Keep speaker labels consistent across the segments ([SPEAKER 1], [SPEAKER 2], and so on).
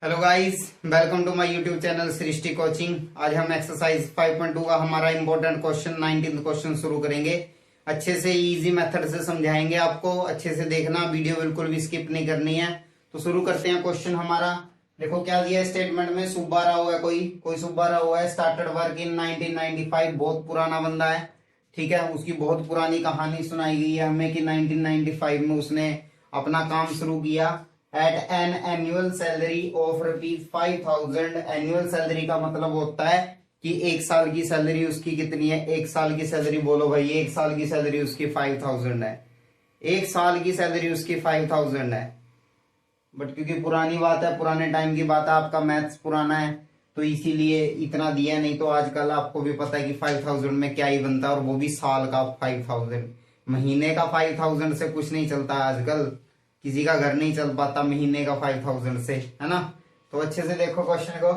[SPEAKER 1] Hello guys, welcome to my YouTube channel Srishti coaching. आज हम exercise 5.2 का हमारा इंपॉर्टेंट क्वेश्चन 19th क्वेश्चन शुरू करेंगे। अच्छे से इजी मेथड से समझाएंगे आपको, अच्छे से देखना, वीडियो बिल्कुल भी स्किप नहीं करनी है। तो शुरू करते हैं क्वेश्चन हमारा। देखो क्या दिया है स्टेटमेंट में, सुब्बा राव है, कोई सुब्बा राव है, स्टार्टेड वर्क इन 1995। बहुत पुराना बंदा है, ठीक है। उसकी बहुत पुरानी कहानी सुनाई गई है हमें कि 1995 में उसने अपना काम शुरू किया at an annual salary of ₹5,000। Annual salary का मतलब होता है कि एक साल की सैलरी उसकी कितनी है। एक साल की सैलरी बोलो भाई, एक साल की सैलरी उसकी 5,000 है। एक साल की सैलरी उसकी 5,000 है। बट क्योंकि पुरानी बात है, पुराने टाइम की बात है, आपका मैथ्स पुराना है तो इसीलिए इतना दिया। नहीं तो आजकल आपको भी पता है कि 5,000 में क्या ही बनता है, और वो भी साल का 5,000। महीने का 5,000 से कुछ नहीं चलता आजकल, किसी का घर नहीं चल पाता महीने का 5,000 से, है ना। तो अच्छे से देखो क्वेश्चन को।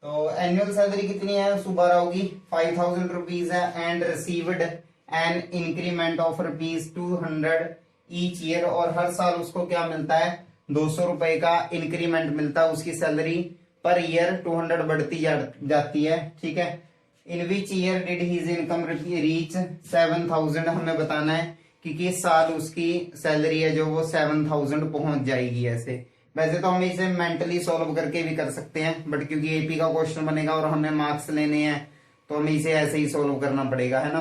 [SPEAKER 1] तो एनुअल सैलरी कितनी है सुब्बा राव की, 5,000 रुपीज है। And received an increment of ₹200 each year. और हर साल उसको क्या मिलता है, 200 रुपए का इंक्रीमेंट मिलता है। उसकी सैलरी पर ईयर 200 बढ़ती जाती है, ठीक है। In which year did his income reach 7,000। हमें बताना है कि किस साल उसकी सैलरी है जो वो 7,000 पहुंच जाएगी। ऐसे वैसे तो हम इसे मेंटली सॉल्व करके भी कर सकते हैं, बट क्योंकि एपी का क्वेश्चन बनेगा और हमें मार्क्स लेने हैं तो हमें इसे ऐसे ही सॉल्व करना पड़ेगा, है ना।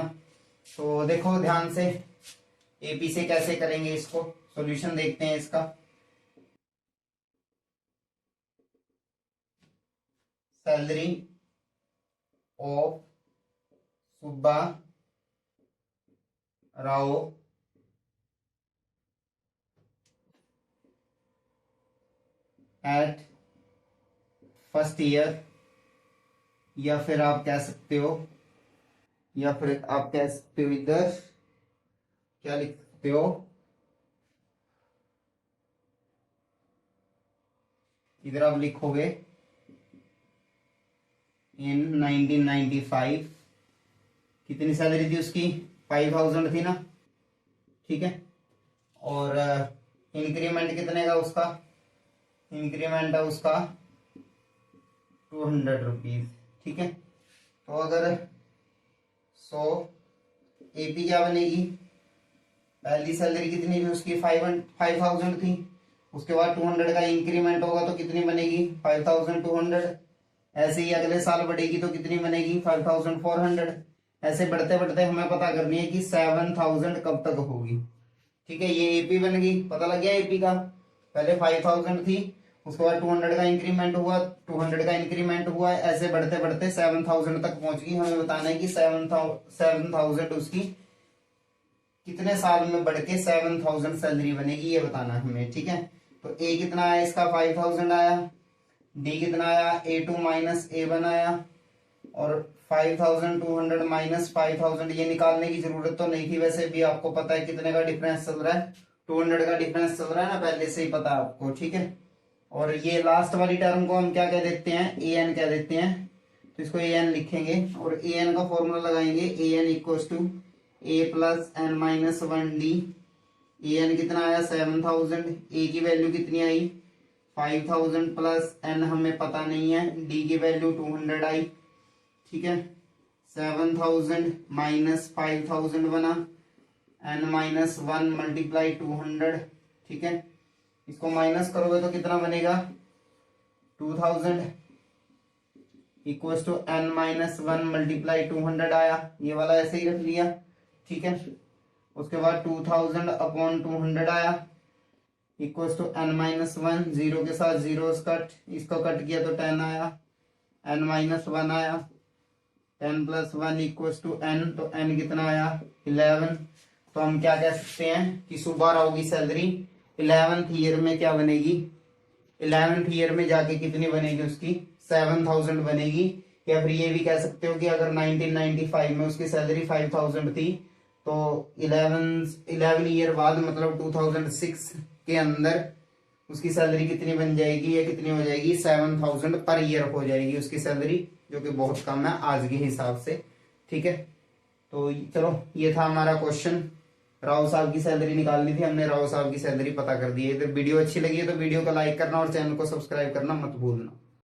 [SPEAKER 1] तो देखो ध्यान से, एपी से कैसे करेंगे इसको, सॉल्यूशन देखते हैं इसका। Salary of Subba Rao at first year, या फिर आप कह सकते हो, इधर क्या लिख सकते हो, इधर आप लिखोगे इन 1995। कितनी सैलरी थी उसकी, 5,000 थी ना, ठीक है। और इंक्रीमेंट कितने का उसका, इंक्रीमेंट है उसका 200 रुपीज, ठीक है। तो अगर 100, एपी क्या बनेगी, पहली सैलरी कितनी थी उसकी, 5,000 थी। उसके बाद 200 का इंक्रीमेंट होगा तो कितनी बनेगी, 5,200। ऐसे ही अगले साल बढ़ेगी तो कितनी बनेगी, 5,400। ऐसे बढ़ते बढ़ते हमें पता करनी है कि 7,000 कब तक होगी, ठीक है। ये एपी बन गई, पता लग गया एपी का। पहले 5,000 थी, उसके बाद 200 का इंक्रीमेंट हुआ, 200 का इंक्रीमेंट हुआ, ऐसे बढ़ते बढ़ते 7,000 तक पहुंच गई। हमें बताना है कि 7,000 उसकी कितने साल में बढ़ के 7,000 सैलरी बनेगी, ये बताना है हमें, ठीक है। तो ए कितना आया इसका, 5,000 आया। डी कितना आया, A2 माइनस A1 आया। और 5,200 माइनस 5,000, ये निकालने की जरूरत तो नहीं थी, वैसे भी आपको पता है कितने का डिफरेंस चल रहा है, 200 का डिफरेंस चल रहा है ना, पहले से ही पता है आपको, ठीक है। और ये लास्ट वाली टर्म को हम क्या कह देते हैं, ए एन कह देते हैं। तो इसको ए एन लिखेंगे और ए एन का फॉर्मूला लगाएंगे, a n equal to A+n-1D। A n कितना आया, 7,000। ए की वैल्यू कितनी आई, 5,000 प्लस एन हमें पता नहीं है, डी की वैल्यू 200 आई, ठीक है। 7,000 माइनस 5,000 बना, n-1 मल्टीप्लाई 200, ठीक है। इसको माइनस करोगे तो कितना बनेगा, 2,000 इक्वल टू n-1 मल्टीप्लाई 200 आया। ये वाला ऐसे ही रख लिया, ठीक है। उसके बाद 2,000 अपॉन 200 आया इक्वल टू n-1, जीरो के साथ जीरो कट, इसको कट किया तो 10 आया, n-1 आया, 10 प्लस 1 इक्वल टू n, तो n कितना आया, 11। तो हम क्या कह सकते हैं कि सुब्बा राव की सैलरी 11th ईयर में क्या बनेगी, 11th ईयर में जाके कितनी बनेगी उसकी, 7,000 बनेगी। या फिर ये भी कह सकते हो कि अगर 1995 में उसकी सैलरी 5,000 थी तो 11 ईयर बाद मतलब 2006 के अंदर उसकी सैलरी कितनी बन जाएगी, या कितनी हो जाएगी, 7,000 पर ईयर हो जाएगी उसकी सैलरी, जो कि बहुत कम है आज के हिसाब से, ठीक है। तो चलो ये था हमारा क्वेश्चन। राव साहब की सैलरी निकालनी थी, हमने राव साहब की सैलरी पता कर दी है इधर। वीडियो अच्छी लगी है तो वीडियो को लाइक करना और चैनल को सब्सक्राइब करना मत भूलना।